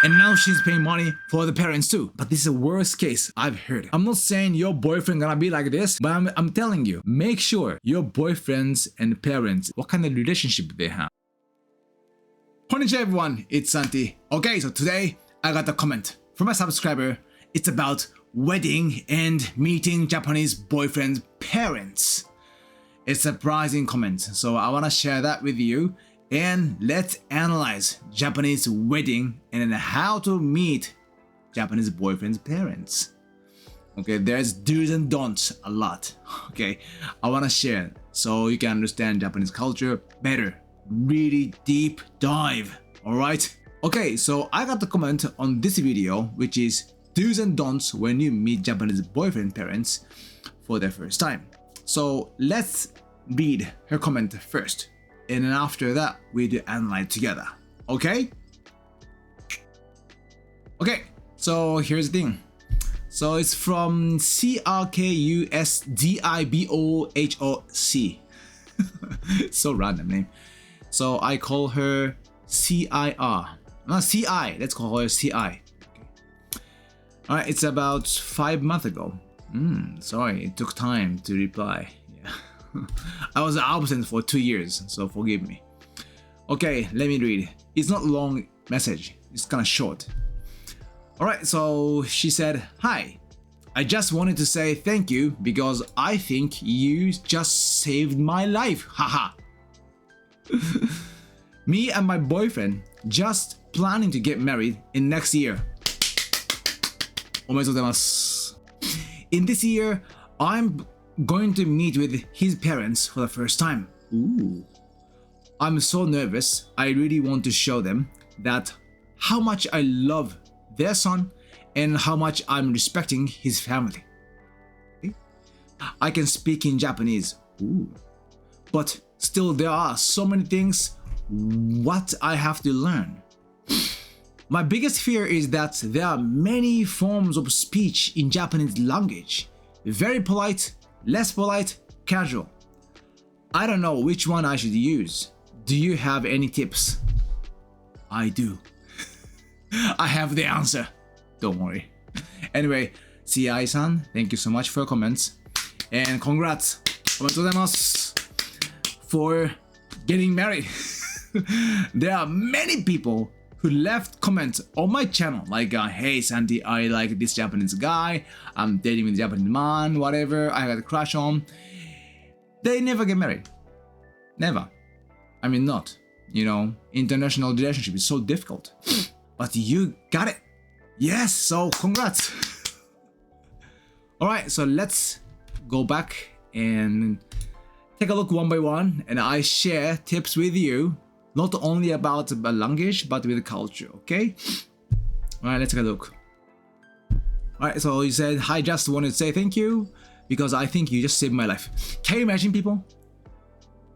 And now she's paying money for the parents too. But this is the worst case I've heard. I'm not saying your boyfriend gonna be like this, but I'm telling you, make sure your boyfriends and parents, what kind of relationship they have. Konnichiwa everyone, it's Santi. Okay, so today I got a comment from a subscriber. It's about wedding and meeting Japanese boyfriend's parents. It's a surprising comment, so I wanna share that with you. And let's analyze Japanese wedding and how to meet Japanese boyfriend's parents. Okay, there's do's and don'ts a lot. Okay, I wanna share so you can understand Japanese culture better. Really deep dive, alright? Okay, so I got the comment on this video, which is do's and don'ts when you meet Japanese boyfriend parents for their first time. So let's read her comment first. And then after that, we do analyze together. Okay? Okay, so here's the thing. So it's from CRKUSDIBOHOC. So random name. So I call her CIR. Not CI, let's call her CI. Okay. Alright, it's about 5 months ago. Sorry, it took time to reply. I was absent for 2 years, so forgive me. Okay, let me read. It's not a long message, it's kind of short. Alright, so she said, "Hi, I just wanted to say thank you because I think you just saved my life, haha. Me and my boyfriend just planning to get married in next year. Omedetou gozaimasu. In this year, I'm going to meet with his parents for the first time. Ooh. I'm so nervous. I really want to show them that how much I love their son and how much I'm respecting his family. Okay? I can speak in Japanese. Ooh. But still there are so many things what I have to learn. My biggest fear is that there are many forms of speech in Japanese language. Very polite, less polite, casual. I don't know which one I should use. Do you have any tips?" I do. I have the answer. Don't worry. Anyway, CI-san, thank you so much for your comments. And congrats. Omedetou gozaimasu for getting married. There are many people who left comments on my channel like, "Hey Santi, I like this Japanese guy, I'm dating with a Japanese man, whatever, I had a crush on." They never get married. Never. I mean, not. You know, international relationship is so difficult. But you got it. Yes, so congrats. Alright, so let's go back and take a look one by one, and I share tips with you. Not only about the language, but with the culture, okay? Alright, let's take a look. Alright, so you said, "I just wanted to say thank you because I think you just saved my life." Can you imagine, people?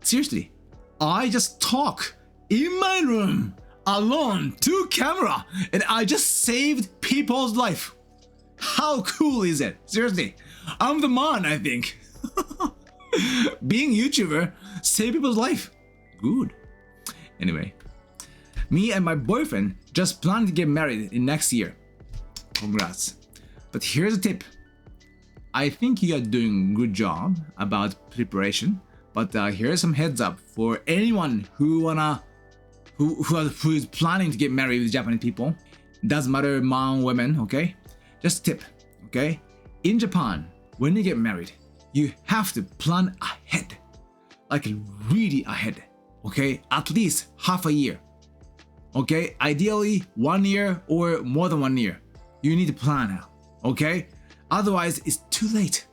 Seriously, I just talk in my room, alone, to camera, and I just saved people's life. How cool is it? Seriously, I'm the man, I think. Being YouTuber, save people's life. Good. Anyway, me and my boyfriend just plan to get married in next year. Congrats. But here's a tip. I think you are doing a good job about preparation, but here's some heads up for anyone who is planning to get married with Japanese people. Doesn't matter man, women, okay? Just a tip, okay? In Japan, when you get married, you have to plan ahead, like really ahead. Okay, at least half a year. Okay, ideally 1 year or more than 1 year. You need to plan out. Okay, otherwise it's too late.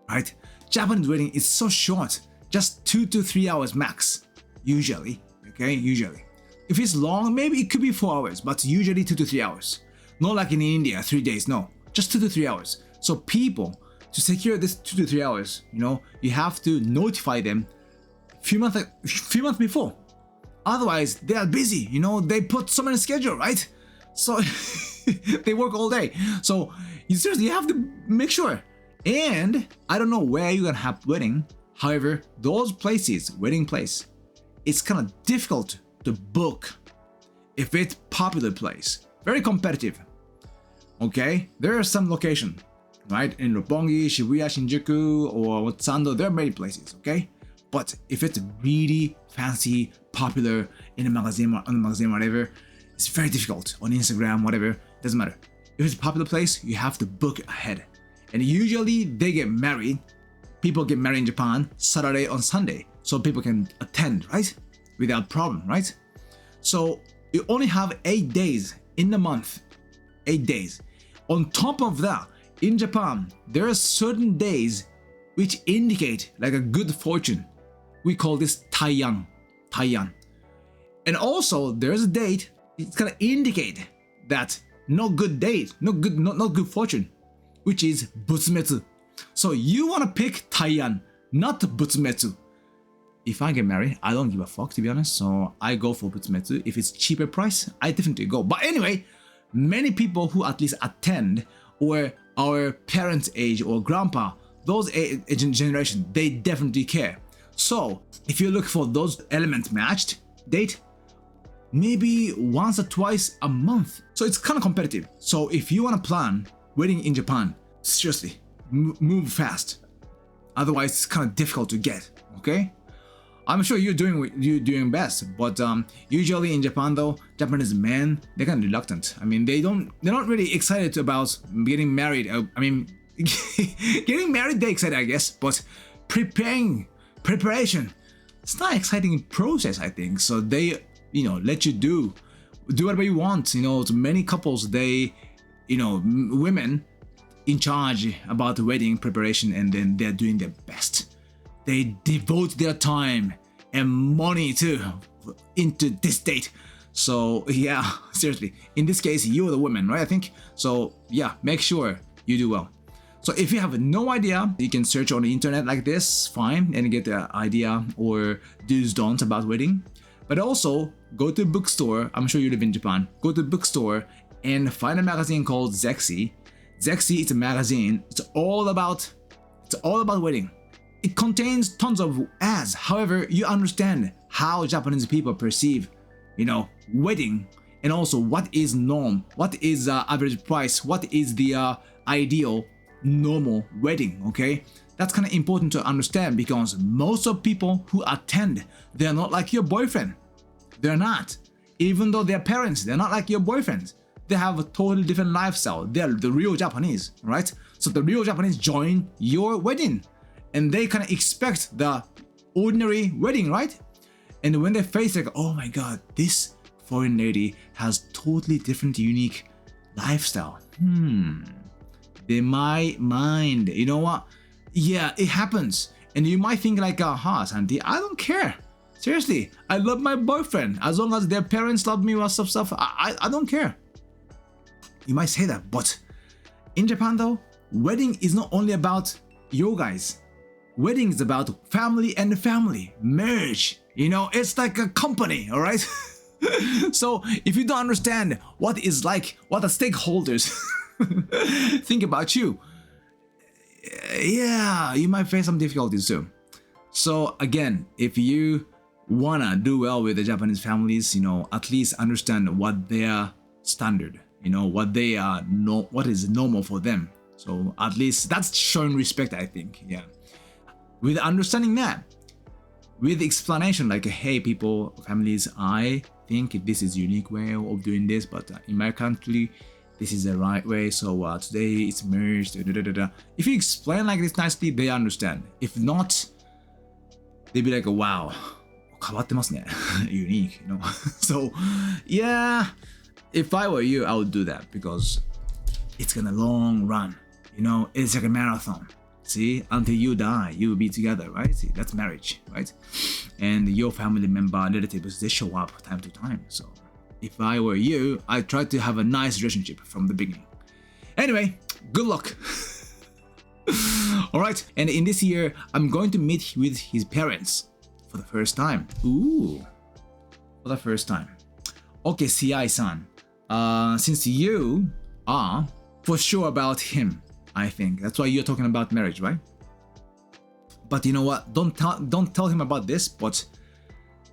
Right? Japanese wedding is so short, just 2 to 3 hours max. Usually, okay, usually. If it's long, maybe it could be 4 hours, but usually 2 to 3 hours. Not like in India, 3 days. No, just 2 to 3 hours. So people, to secure this 2 to 3 hours, you know, you have to notify them few months before. Otherwise, they are busy, you know, they put so many schedule, right? So they work all day. So you seriously have to make sure. And I don't know where you're gonna have wedding. However, those places, wedding place, it's kind of difficult to book if it's popular place, very competitive. Okay, there are some location, right? In Roppongi, Shibuya, Shinjuku, or Sando, there are many places, okay? But if it's really fancy, popular in a magazine or on the magazine, whatever, it's very difficult on Instagram, whatever, doesn't matter. If it's a popular place, you have to book ahead. And usually they get married. People get married in Japan Saturday on Sunday, so people can attend, right? Without problem, right? So you only have 8 days in the month, 8 days. On top of that, in Japan, there are certain days which indicate like a good fortune. We call this Taiyan. And also there's a date, it's gonna indicate that not good date, not good fortune, which is Butsumetsu. So you wanna pick Taiyan, not Butsumetsu. If I get married, I don't give a fuck, to be honest, so I go for Butsumetsu. If it's cheaper price, I definitely go. But anyway, many people who at least attend, or our parents' age or grandpa, those generation, they definitely care. So if you look for those elements matched date, maybe once or twice a month. So it's kind of competitive. So if you want to plan wedding in Japan, seriously, move fast. Otherwise, it's kind of difficult to get. Okay. I'm sure you're doing best, but usually in Japan though, Japanese men, they're kind of reluctant. I mean, they're not really excited about getting married. I mean, getting married they're excited, I guess, but preparation, it's not an exciting process, I think. So they, let you do whatever you want. To many couples, they, women in charge about the wedding preparation, and then they're doing their best. They devote their time and money into this date. So yeah, seriously, in this case, you're the woman, right? I think so. Yeah, make sure you do well. So if you have no idea, you can search on the internet like this, fine, and get the idea or do's don'ts about wedding. But also go to a bookstore. I'm sure you live in Japan. Go to a bookstore and find a magazine called Zexy. Zexy is a magazine. It's all about wedding. It contains tons of ads. However, you understand how Japanese people perceive, wedding, and also what is norm, what is average price, what is the ideal normal wedding. Okay, that's kind of important to understand, because most of people who attend, they're not like your boyfriend. They're not. Even though they're parents, they're not like your boyfriends. They have a totally different lifestyle. They're the real Japanese, right? So the real Japanese join your wedding, and they kind of expect the ordinary wedding, right? And when they face like, oh my god, this foreign lady has totally different, unique lifestyle. They might mind. You know what? Yeah, it happens. And you might think like, aha, Santi, I don't care. Seriously, I love my boyfriend. As long as their parents love me or stuff, I don't care. You might say that, but in Japan though, wedding is not only about you guys. Wedding is about family and family, marriage. It's like a company, all right? So if you don't understand what is like, what the stakeholders think about you, yeah, you might face some difficulties too. So again, if you wanna do well with the Japanese families, at least understand what their standard, what they are, what is normal for them. So at least that's showing respect, I think. Yeah. With understanding that, with explanation like, hey people, families, I think this is a unique way of doing this, but in my country, this is the right way. So today it's merged. If you explain like this nicely, they understand. If not, they'd be like, wow, 変わってますね. Unique, So yeah, if I were you, I would do that, because it's gonna long run. It's like a marathon. See, until you die, you will be together, right? See, that's marriage, right? And your family member, relatives, they show up time to time. So if I were you, I'd try to have a nice relationship from the beginning. Anyway, good luck. All right, and in this year, I'm going to meet with his parents for the first time. Ooh, for the first time. Okay, CI-san, since you are for sure about him, I think that's why you're talking about marriage, right? But you know what? Don't tell him about this. But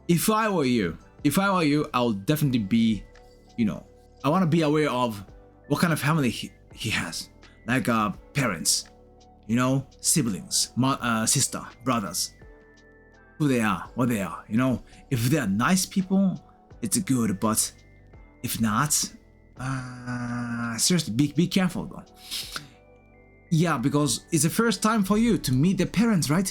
if I were you, I'll definitely be you know, I want to be aware of what kind of family he has, like parents, you know, siblings, sister, brothers, who they are, what they are, you know. If they're nice people, it's good, but if not, seriously, be careful though. Yeah, because it's the first time for you to meet the parents, right?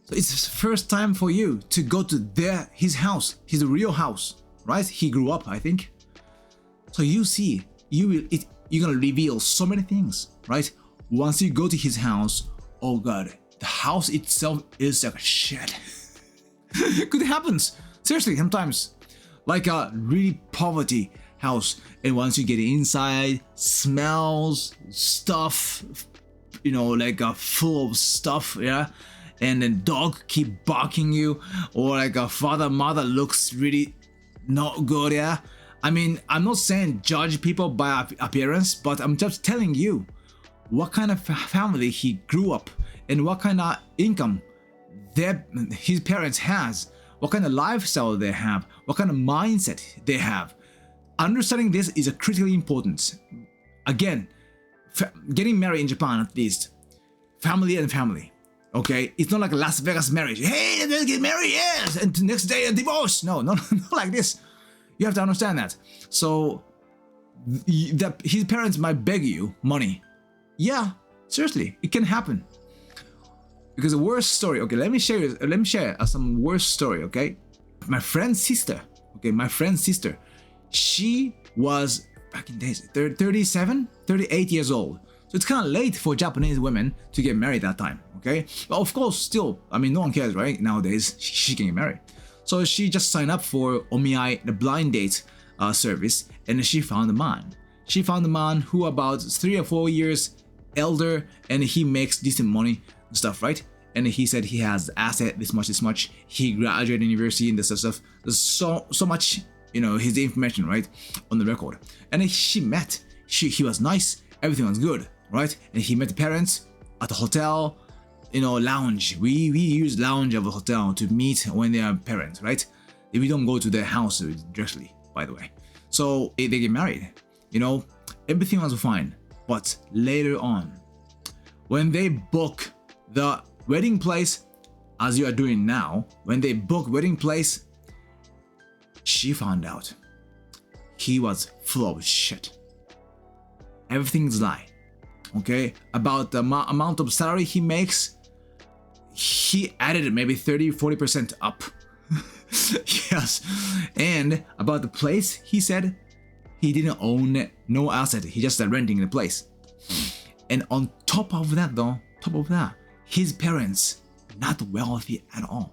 So it's the first time for you to go to his house, his real house, right? He grew up, I think. So you see, you're gonna reveal so many things, right? Once you go to his house, oh god, the house itself is like shit. Could happen. Seriously, sometimes. Like a really poverty house, and once you get inside, smells, stuff, you know, like full of stuff, yeah, and then dog keep barking you, or like a father mother looks really not good, yeah. I mean, I'm not saying judge people by appearance, but I'm just telling you what kind of family he grew up and what kind of income his parents has, what kind of lifestyle they have, what kind of mindset they have. Understanding this is critically important. Again, getting married in Japan, at least, family and family, okay? It's not like a Las Vegas marriage. Hey, let's get married, yes, and the next day a divorce. No, not like this. You have to understand that. So his parents might beg you money. Yeah, seriously, it can happen. Because the worst story, okay, let me share some worst story, okay? My friend's sister, she was, back in days, 37, 38 years old. So it's kind of late for Japanese women to get married that time, okay? But of course, still, I mean, no one cares, right? Nowadays, she can get married. So she just signed up for Omiai, the blind date service, and she found a man. She found a man who about 3 or 4 years elder, and he makes decent money and stuff, right? And he said he has asset this much. He graduated university and this stuff. There's so much, you know, his information, right, on the record. And he met. He was nice. Everything was good, right? And he met the parents at the hotel, you know, lounge. We use lounge of a hotel to meet when they are parents, right? We don't go to their house directly, by the way. So they get married. You know, everything was fine. But later on, when they book the wedding place, as you are doing now, when they book wedding place, she found out he was full of shit. Everything's lie. Okay? About the amount of salary he makes, he added maybe 30-40% up. Yes. And about the place, he said he didn't own no asset. He just renting the place. And on top of that, his parents not wealthy at all.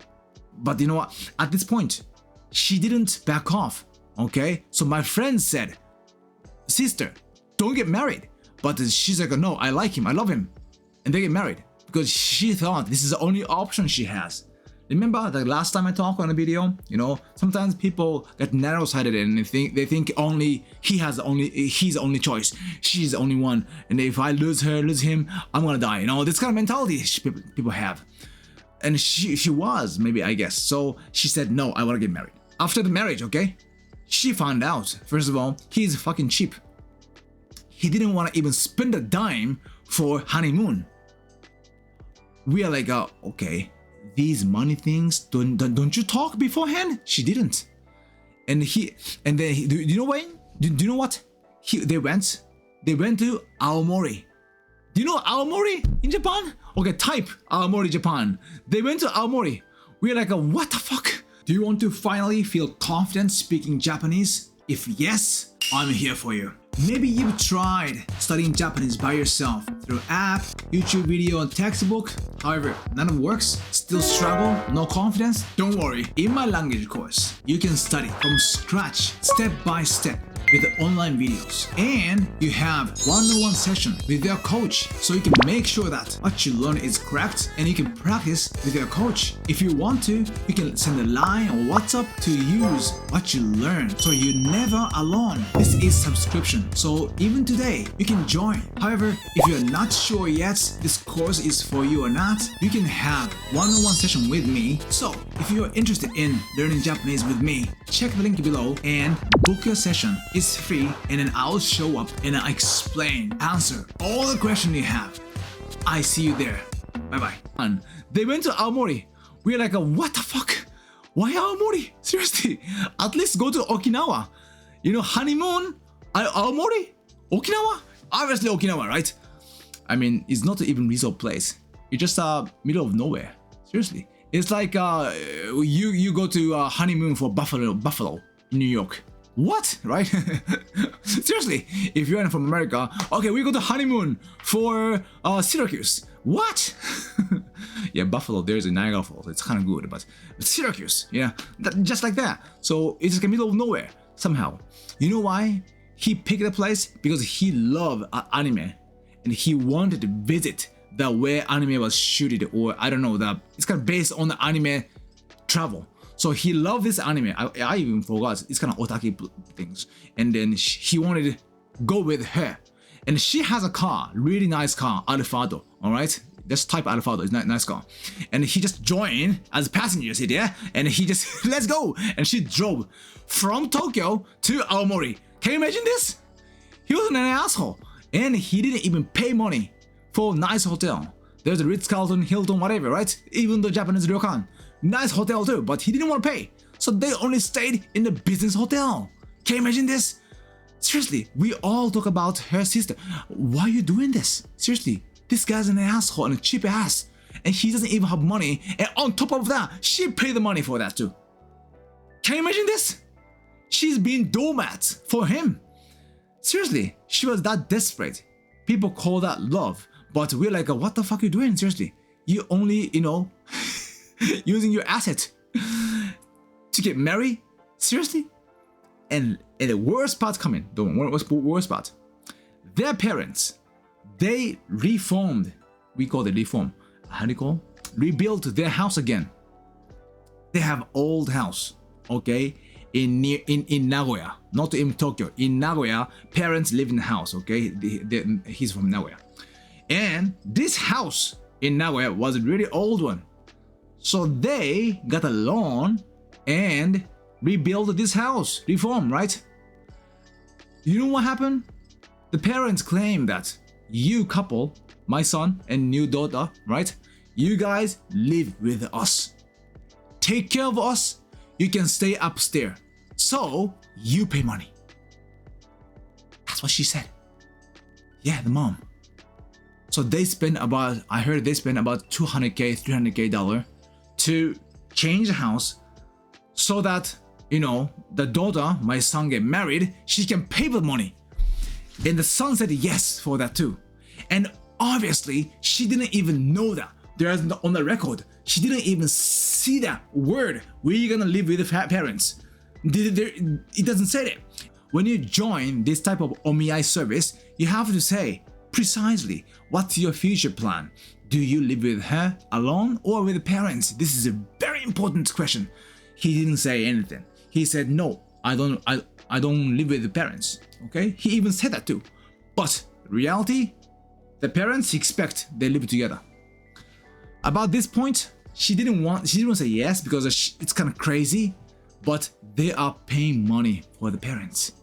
But you know what? At this point, she didn't back off. Okay? So my friend said, sister, don't get married. But she's like, no, I like him, I love him. And they get married because she thought this is the only option she has. Remember the last time I talked on a video? You know, sometimes people get narrow-sighted and they think only he's the only choice. She's the only one. And if I lose him, I'm gonna die. You know, this kind of mentality people have. And she was, maybe, I guess. So she said, no, I wanna get married. After the marriage, okay? She found out, first of all, he's fucking cheap. He didn't want to even spend a dime for honeymoon. We are like, okay, these money things, don't you talk beforehand? She didn't. And then do you know Wayne? Do you know what? They went to Aomori. Do you know Aomori in Japan? Okay, type Aomori Japan. They went to Aomori. We're like, what the fuck? Do you want to finally feel confident speaking Japanese? If yes, I'm here for you. Maybe you've tried studying Japanese by yourself through app, YouTube video, and textbook. However, none of it works. Still struggle? No confidence? Don't worry. In my language course, you can study from scratch, step by step, with online videos. And you have one-on-one session with your coach, so you can make sure that what you learn is correct and you can practice with your coach. If you want to, you can send a line or WhatsApp to use what you learn, so you're never alone. This is subscription, so even today, you can join. However, if you're not sure yet this course is for you or not, you can have one-on-one session with me. So, if you're interested in learning Japanese with me, check the link below and book your session. It's is free, and then I'll show up and I explain, answer all the questions you have. I see you there. Bye bye. And they went to Aomori. We're like, what the fuck? Why Aomori? Seriously, at least go to Okinawa. You know, honeymoon? Aomori? Okinawa? Obviously Okinawa, right? I mean, it's not even resort place. It's just middle of nowhere. Seriously, it's like you go to honeymoon for Buffalo in New York. What? Right? Seriously, if you're from America, okay, we go to honeymoon for Syracuse. What? Yeah, Buffalo, there's a Niagara Falls. It's kind of good, but Syracuse, yeah, just like that. So it's like a middle of nowhere somehow. You know why he picked the place? Because he loved anime, and he wanted to visit the where anime was shooted, or I don't know, it's kind of based on the anime travel. So he loved this anime. I even forgot. It's kind of otaku things. And then he wanted to go with her. And she has a car, really nice car, Alfado. All right, just type Alfado. It's a nice car. And he just joined as a passenger seat, yeah. And he just let's go. And she drove from Tokyo to Aomori. Can you imagine this? He was an asshole, and he didn't even pay money for a nice hotel. There's a Ritz-Carlton, Hilton, whatever, right? Even the Japanese ryokan. Nice hotel too, but he didn't want to pay. So they only stayed in the business hotel. Can you imagine this? Seriously, we all talk about her sister. Why are you doing this? Seriously, this guy's an asshole and a cheap ass. And he doesn't even have money. And on top of that, she paid the money for that too. Can you imagine this? She's being doormat for him. Seriously, she was that desperate. People call that love. But we're like, what the fuck are you doing? Seriously, you only, using your asset to get married? Seriously? And the worst part coming, the worst part. Their parents, they reformed. We call it reform. How do you call? Rebuilt their house again. They have old house, okay? In Nagoya, not in Tokyo. In Nagoya, parents live in the house, okay? He's from Nagoya. And this house in Nagoya was a really old one. So they got a loan and rebuilt this house, reform, right? You know what happened? The parents claim that you couple, my son and new daughter, right? You guys live with us. Take care of us. You can stay upstairs. So you pay money. That's what she said. Yeah, the mom. So they spend about, I heard they spend about $200K, $300K to change the house so that, the daughter, my son, get married, she can pay the money. And the son said yes for that too. And obviously, she didn't even know that. There's on the record, she didn't even see that word. We're gonna live with the parents. It doesn't say that. When you join this type of omiai service, you have to say precisely what's your future plan. Do you live with her alone or with the parents? This is a very important question. He didn't say anything. He said no, I don't live with the parents. Okay? He even said that too. But reality, the parents expect they live together. About this point, she didn't say yes because it's kind of crazy, but they are paying money for the parents.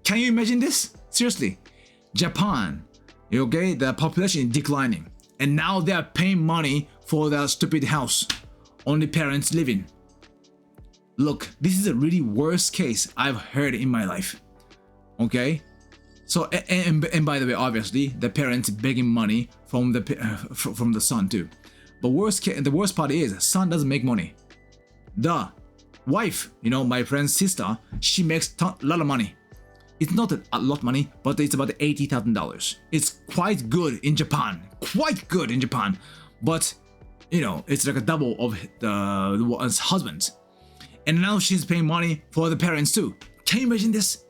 Can you imagine this? Seriously, Japan, okay, the population is declining, and now they are paying money for their stupid house. Only parents living. Look, this is a really worst case I've heard in my life. Okay, so and by the way, obviously the parents begging money from the son too. But the worst part is son doesn't make money. The wife, my friend's sister, she makes a lot of money. It's not a lot of money, but it's about $80,000. It's quite good in Japan. Quite good in Japan. But, it's like a double of the husband. And now she's paying money for the parents too. Can you imagine this?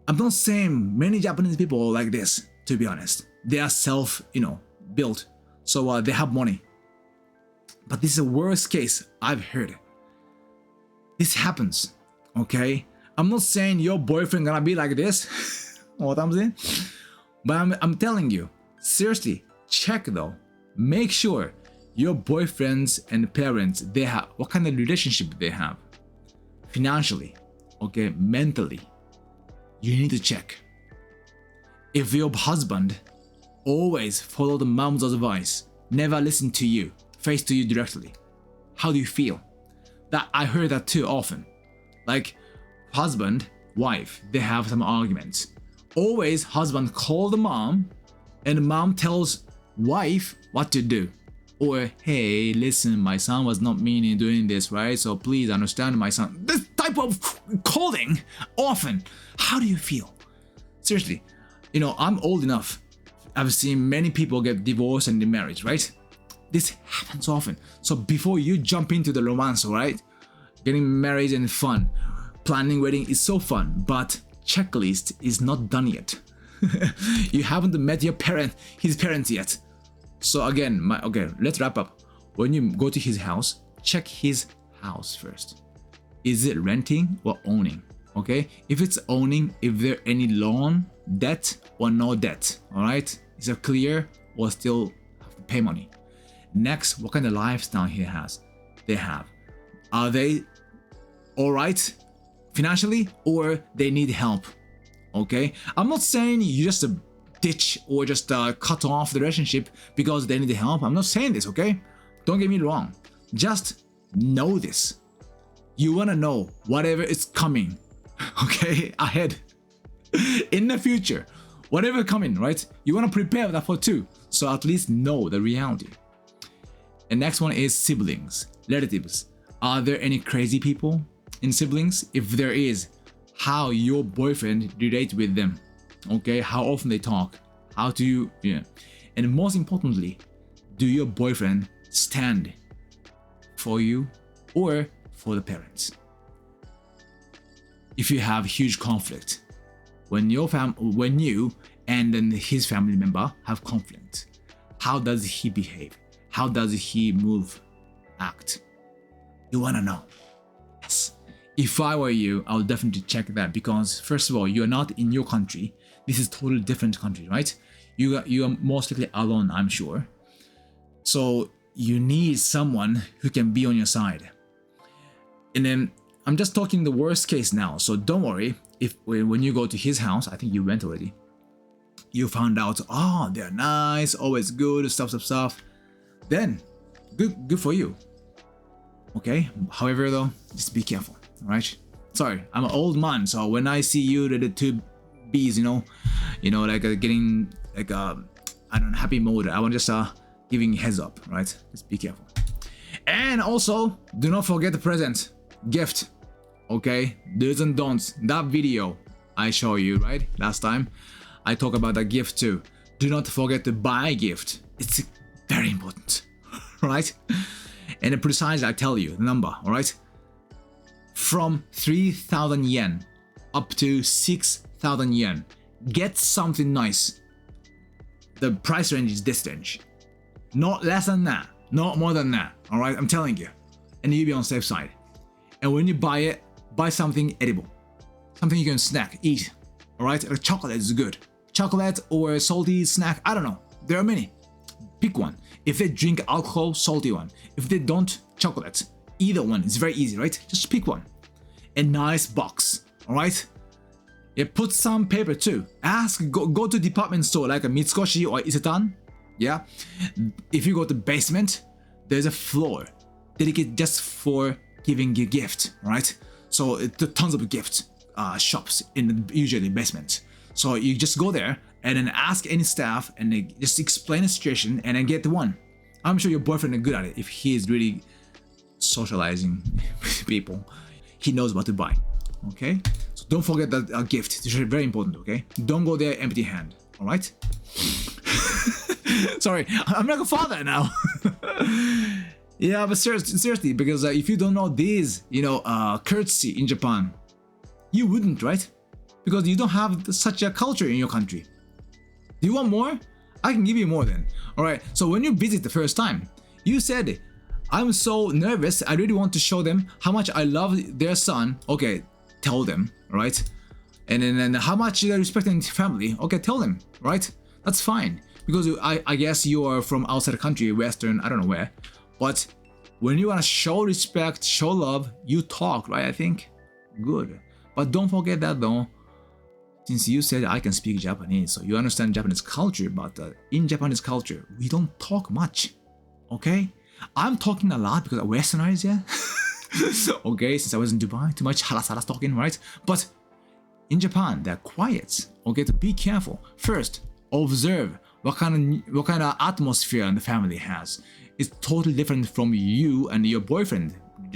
I'm not saying many Japanese people are like this, to be honest. They are built. So they have money. But this is the worst case I've heard. This happens, okay? I'm not saying your boyfriend gonna be like this, what I'm saying, but I'm telling you, seriously, check though. Make sure your boyfriends and parents, they have what kind of relationship they have, financially, okay, mentally, you need to check. If your husband always follow the mom's advice, never listen to you, face to you directly, how do you feel? That I heard that too often. Like husband, wife, they have some arguments. Always husband call the mom and mom tells wife what to do. Or, hey, listen, my son was not meaning doing this, right? So please understand my son. This type of calling often. How do you feel? Seriously, I'm old enough. I've seen many people get divorced and remarried, right? This happens often. So before you jump into the romance, right? Getting married and fun. Planning wedding is so fun, but checklist is not done yet. You haven't met his parents yet. So again, let's wrap up. When you go to his house, check his house first. Is it renting or owning? Okay, if it's owning, if there any loan, debt or no debt, all right? Is it clear or still have to pay money? Next, what kind of lifestyle they have? Are they all right financially or they need help? Okay, I'm not saying you just ditch or just cut off the relationship because they need help. I'm not saying this, okay? Don't get me wrong. Just know this. You want to know whatever is coming, okay, ahead in the future, whatever coming, right? You want to prepare that for too. So at least know the reality. And next one is siblings, relatives. Are there any crazy people in siblings? If there is, how your boyfriend relate with them? Okay, how often they talk, how do you, and most importantly, do your boyfriend stand for you or for the parents? If you have huge conflict, when you and then his family member have conflict, how does he behave? How does he move, act? You wanna know. Yes. If I were you, I would definitely check that because first of all, you're not in your country. This is totally different country, right? You are most likely alone, I'm sure. So you need someone who can be on your side. And then I'm just talking the worst case now. So don't worry if when you go to his house, I think you went already. You found out, oh, they're nice, always good, stuff. Then good for you. Okay. However, though, just be careful. All right. Sorry, I'm an old man, so when I see you, the two bees, like getting like I don't know, happy mode. I want just giving heads up, right? Just be careful. And also, do not forget the present, gift. Okay, do's and don'ts. That video I show you, right? Last time, I talk about the gift too. Do not forget to buy a gift. It's very important, right? And precisely, I tell you the number, all right? From 3,000 yen up to 6,000 yen. Get something nice. The price range is this range. Not less than that. Not more than that. Alright, I'm telling you. And you'll be on the safe side. And when you buy it, buy something edible. Something you can snack, eat. Alright? Chocolate is good. Chocolate or salty snack, I don't know. There are many. Pick one. If they drink alcohol, salty one. If they don't, chocolate. Either one. It's very easy, right? Just pick one. A nice box. Alright? Yeah, put some paper too. Go to department store like a Mitsukoshi or Isetan. Yeah. If you go to basement, there's a floor dedicated just for giving you gift, right? So tons of gift shops in usually basement. So you just go there and then ask any staff and they just explain the situation and then get the one. I'm sure your boyfriend is good at it if he is really socializing with people. He knows what to buy. Okay? So don't forget that gift. It's very important, okay? Don't go there empty hand. Alright? Sorry, I'm like a father now. Yeah, but seriously, because if you don't know these, courtesy in Japan, you wouldn't, right? Because you don't have such a culture in your country. Do you want more? I can give you more then. Alright, so when you visit the first time, you said, I'm so nervous, I really want to show them how much I love their son. Okay, tell them, right? And then how much they respect their family. Okay, tell them, right? That's fine. Because I guess you are from outside the country, Western, I don't know where. But when you want to show respect, show love, you talk, right? I think. Good. But don't forget that though, since you said I can speak Japanese, so you understand Japanese culture, but in Japanese culture, we don't talk much, okay? I'm talking a lot because I'm westernized, yeah? Okay, since I was in Dubai, too much halas talking, right? But in Japan, they're quiet, okay? So be careful. First, observe what kind of atmosphere the family has. It's totally different from you and your boyfriend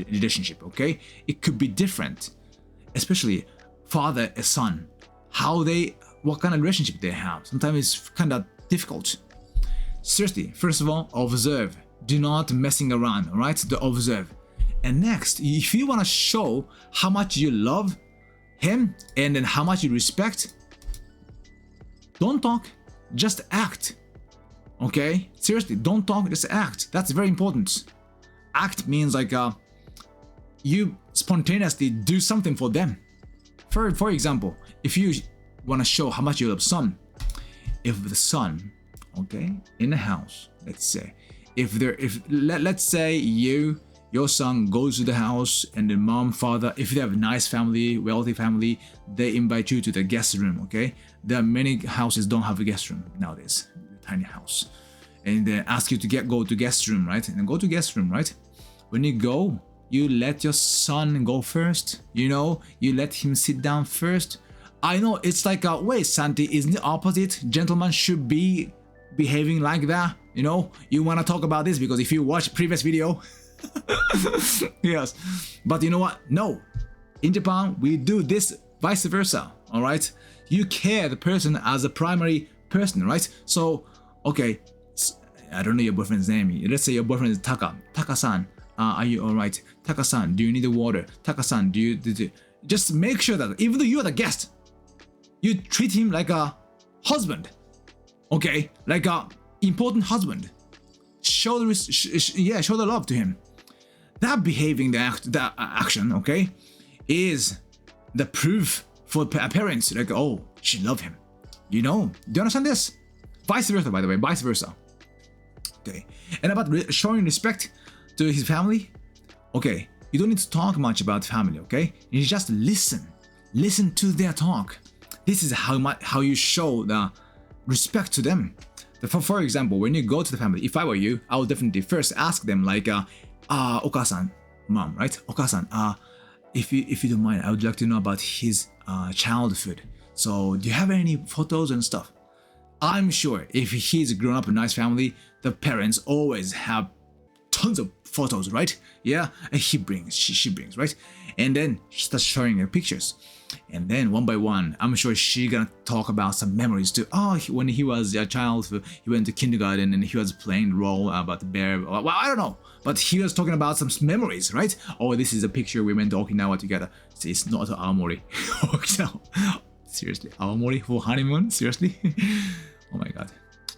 relationship, okay? It could be different, especially father and son. What kind of relationship they have. Sometimes it's kind of difficult. Seriously, first of all, observe. Do not messing around, alright? To observe. And next, if you want to show how much you love him and then how much you respect, don't talk, just act. Okay? Seriously, don't talk, just act. That's very important. Act means like you spontaneously do something for them. For example, if you want to show how much you love son, if the son, okay, in the house, let's say, let's say your son goes to the house and the mom, father, if they have a nice family, wealthy family, they invite you to the guest room, okay? There are many houses don't have a guest room nowadays, tiny house. And they ask you to go to guest room, right? And go to guest room, right? When you go, you let your son go first, you let him sit down first. I know it's like, wait, Santi, isn't it opposite? Gentlemen should be behaving like that, You want to talk about this because if you watch previous video, yes. But you know what? No. In Japan, we do this vice versa, all right? You care the person as a primary person, right? So, okay, I don't know your boyfriend's name. Let's say your boyfriend is Taka. Taka-san, are you all right? Taka-san, do you need water? Taka-san, do you... Just make sure that even though you are the guest, you treat him like a husband, okay? Like a important husband. Show the love to him. That behaving, that action, okay, is the proof for parents. Like, oh, she love him. Do you understand this? Vice versa, by the way, vice versa. Okay, and about showing respect to his family. Okay, you don't need to talk much about family. Okay, you just listen to their talk. This is how you show the respect to them. For example, when you go to the family, if I were you, I would definitely first ask them like, Okasan, mom, right? Okasan, if you don't mind, I would like to know about his childhood. So do you have any photos and stuff? I'm sure if he's grown up in a nice family, the parents always have tons of photos, right? Yeah, and she brings, right? And then she starts showing her pictures. And then one by one, I'm sure she's gonna talk about some memories too. Oh, when he was a child, he went to kindergarten and he was playing the role about the bear. Well, I don't know. But he was talking about some memories, right? Oh, this is a picture we went to Okinawa together. See, it's not Aomori. Okinawa. Seriously, Aomori for honeymoon? Seriously? Oh my god.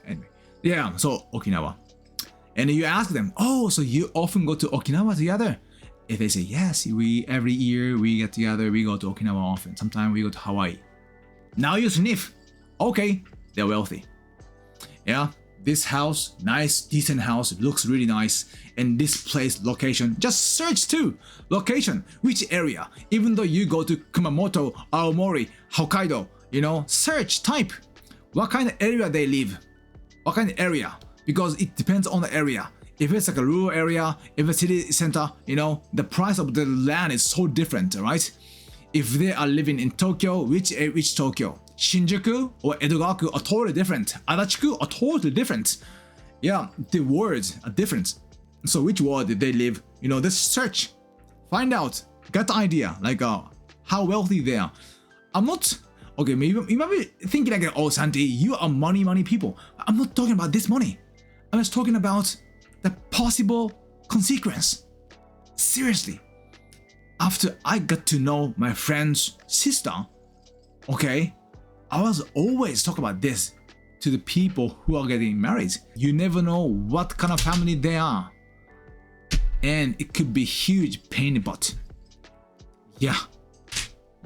Anyway. Yeah, so Okinawa. And you ask them, oh, so you often go to Okinawa together? If they say, yes, every year we get together, we go to Okinawa often. Sometimes we go to Hawaii. Now you sniff. Okay, they're wealthy. Yeah, this house, nice, decent house, looks really nice. And this place, location, just search too. Location, which area? Even though you go to Kumamoto, Aomori, Hokkaido, search, type. What kind of area they live? What kind of area? Because it depends on the area. If it's like a rural area, if it's a city center, the price of the land is so different, right? If they are living in Tokyo, which Tokyo? Shinjuku or Edogaku are totally different. Adachiku are totally different. Yeah, the words are different. So which ward did they live? Just search. Find out. Get the idea, like how wealthy they are. I'm not... Okay, maybe you might be thinking like, oh, Santi, you are money people. I'm not talking about this money. I'm just talking about the possible consequence. Seriously. After I got to know my friend's sister, okay, I was always talking about this to the people who are getting married. You never know what kind of family they are. And it could be huge pain in the butt. Yeah.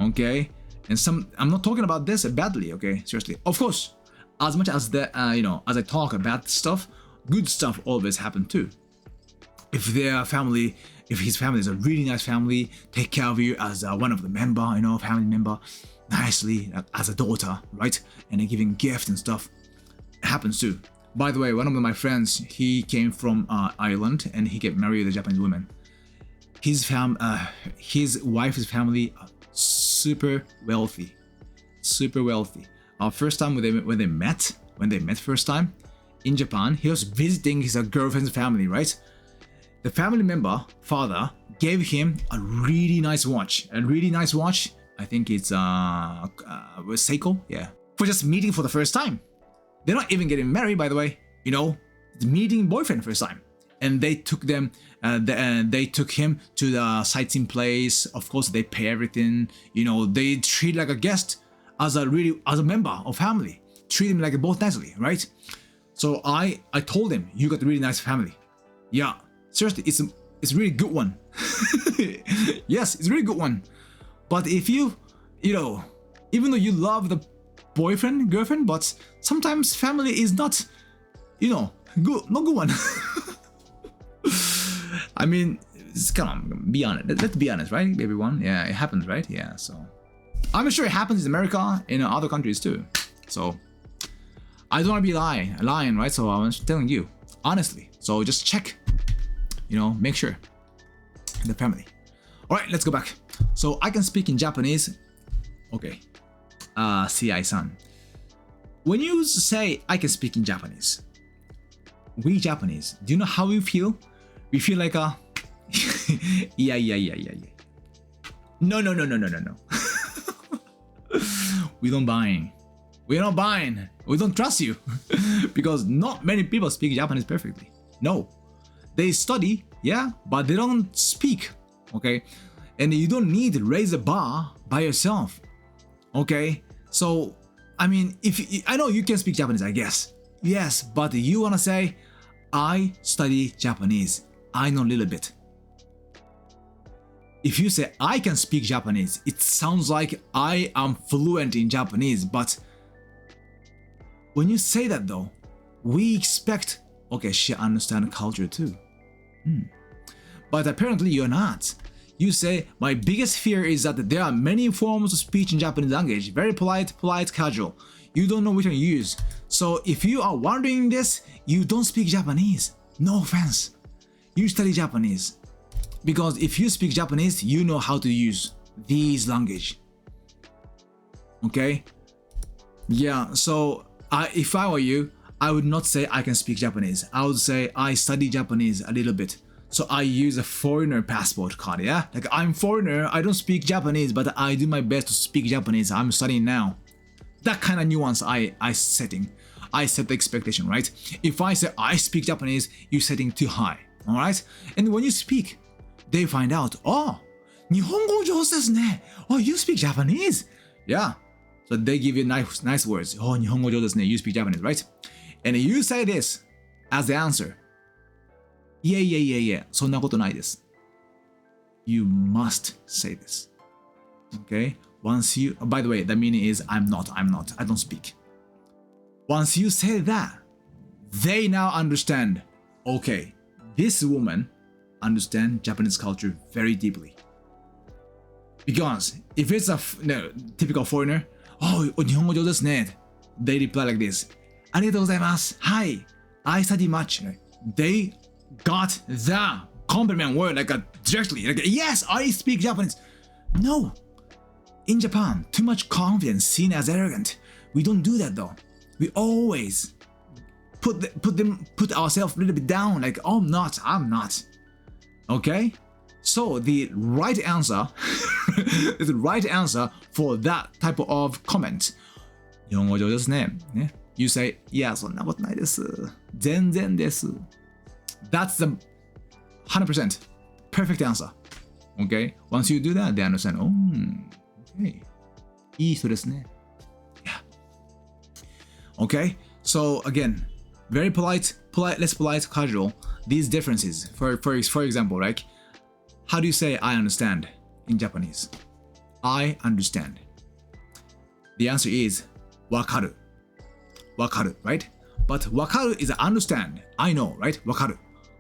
Okay. And I'm not talking about this badly, okay? Seriously. Of course, as much as as I talk about stuff, good stuff always happen too. If his family is a really nice family, take care of you as one of the family member, nicely as a daughter, right? And then giving gifts and stuff. It happens too. By the way, one of my friends, he came from Ireland and he get married a Japanese woman. His wife's family are super wealthy. First time when they met first time in Japan, he was visiting his girlfriend's family, right? The family member, father, gave him a really nice watch. I think it's Seiko, yeah. For just meeting for the first time. They're not even getting married, by the way. You know, meeting boyfriend first time. And they took him to the sightseeing place. Of course, they pay everything. You know, they treat like a guest, as a member of family. Treat him like both nicely, right? So I told him, you got a really nice family. Yeah, seriously, it's a really good one. Yes, it's a really good one. But if you know, even though you love the girlfriend, but sometimes family is not, not good one. I mean, come on, be honest. Let's be honest, right, everyone? Yeah, it happens, right? Yeah, so I'm sure it happens in America, in other countries too. So I don't want to be lying, right? So I'm telling you honestly. So just check, make sure the family. All right, let's go back. So I can speak in Japanese. Okay, CI-san. When you say I can speak in Japanese, we Japanese, do you know how we feel? We feel like yeah. No. We're not buying. We don't trust you. Because not many people speak Japanese perfectly. No. They study, yeah, but they don't speak. Okay? And you don't need to raise the bar by yourself. Okay? So, I mean, I know you can speak Japanese, I guess. Yes, but you wanna say, I study Japanese. I know a little bit. If you say I can speak Japanese, it sounds like I am fluent in Japanese, but when you say that though, we expect, okay, she understands culture too. But apparently you're not. You say, my biggest fear is that there are many forms of speech in Japanese language, very polite, casual. You don't know which one to use. So if you are wondering this, you don't speak Japanese. No offense. You study Japanese. Because if you speak Japanese, you know how to use these language. Okay? Yeah, so if I were you, I would not say I can speak Japanese. I would say I study Japanese a little bit. So I use a foreigner passport card, yeah? Like I'm foreigner, I don't speak Japanese, but I do my best to speak Japanese. I'm studying now. That kind of nuance I set the expectation, right? If I say I speak Japanese, you're setting too high, all right? And when you speak, they find out, oh, 日本語上手ですね. Oh, you speak Japanese? Yeah. So they give you nice words. Oh, 日本語上手ですね. You speak Japanese, right? And you say this as the answer. Yeah. そんなことないです. You must say this. Okay? Once you, by the way, the meaning is I'm not, I don't speak. Once you say that, they now understand, okay, this woman understands Japanese culture very deeply. Because if it's a typical foreigner, oh, 日本語上手ですね. They reply like this. ありがとうございます. Hi, I study much. They got the compliment word directly. Like, yes, I speak Japanese. No. In Japan, too much confidence seen as arrogant. We don't do that though. We always put ourselves a little bit down. Like, oh, I'm not. Okay? So the right answer, the right answer for that type of comment. 日本語上手ですね. You say, yeah, そんなことないです. 全然です. That's the 100% perfect answer. Okay? Once you do that, they understand, oh, okay. いい人ですね. Yeah. Okay? So again, very polite, less polite, casual. These differences. For example, right? How do you say I understand in Japanese? I understand. The answer is わかる. わかる, right? But わかる is understand. I know, right? わかる.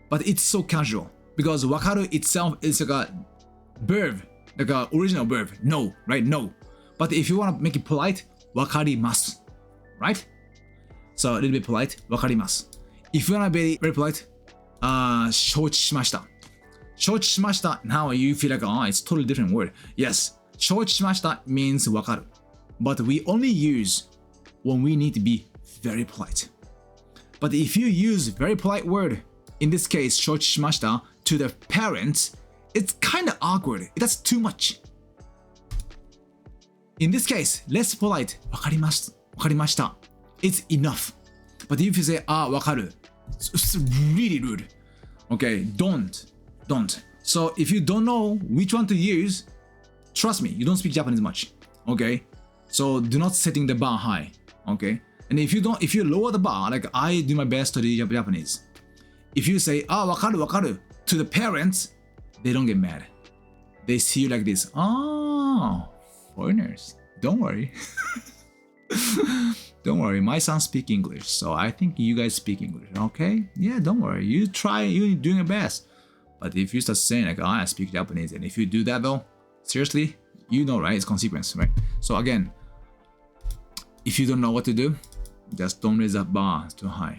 But it's so casual because わかる itself is like a verb, like a original verb. No, right? No. But if you want to make it polite, わかります right? So a little bit polite, わかります If you want to be very polite, 承知しました承知しました Now you feel like, oh, it's totally different word. Yes, 承知しました means わかる But we only use when we need to be very polite. But if you use very polite word, in this case, 承知しました to the parents, it's kind of awkward. That's too much. In this case, less polite, わかりました It's enough. But if you say, わかる it's really rude. Okay, don't. So if you don't know which one to use, trust me, you don't speak Japanese much. Okay, so do not setting the bar high. Okay, and if you lower the bar, like I do my best to do Japanese. If you say わかる to the parents, they don't get mad. They see you like this. Foreigners. Don't worry. Don't worry, my son speaks English, so I think you guys speak English, okay? Yeah, don't worry, you try, you're doing your best. But if you start saying like, I speak Japanese, and if you do that though, seriously, you know, right? It's consequence, right? So again, if you don't know what to do, just don't raise that bar too high.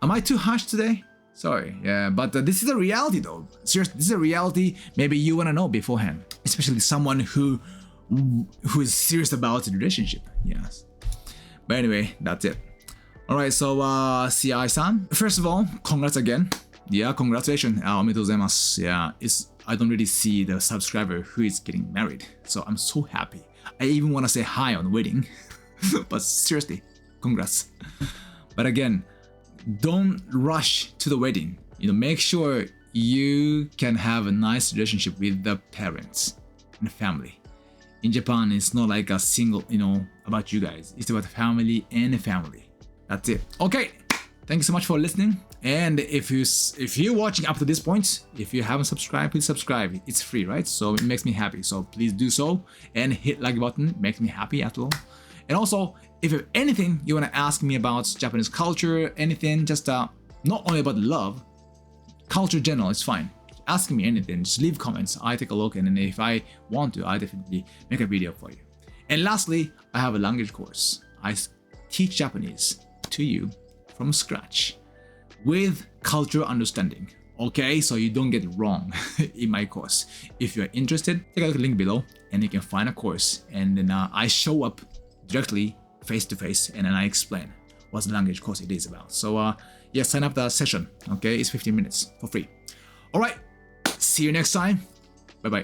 Am I too harsh today? Sorry, yeah, but this is a reality though. Seriously, this is a reality maybe you want to know beforehand, especially someone who is serious about the relationship. Yes. But anyway, that's it. Alright, so CI-san, first of all, congrats again. Yeah, congratulations. おめでとうございます. Yeah, I don't really see the subscriber who is getting married, so I'm so happy. I even want to say hi on the wedding. But seriously, congrats. But again, don't rush to the wedding. You know, make sure you can have a nice relationship with the parents and the family. In Japan, it's not like a single, you know, about you guys. It's about family and family. That's it. Okay. Thank you so much for listening. And if you're watching up to this point, if you haven't subscribed, please subscribe. It's free, right? So it makes me happy. So please do so and hit like button. It makes me happy as well. And also, if you have anything you want to ask me about Japanese culture, anything, just not only about love, culture in general, it's fine. Ask me anything, just leave comments. I take a look, and then if I want to, I definitely make a video for you. And lastly, I have a language course. I teach Japanese to you from scratch with cultural understanding. Okay, so you don't get it wrong in my course. If you're interested, take a look at the link below, and you can find a course. And then I show up directly, face to face, and then I explain what the language course it is about. So yeah, sign up the session. Okay, it's 15 minutes for free. All right. See you next time. Bye-bye.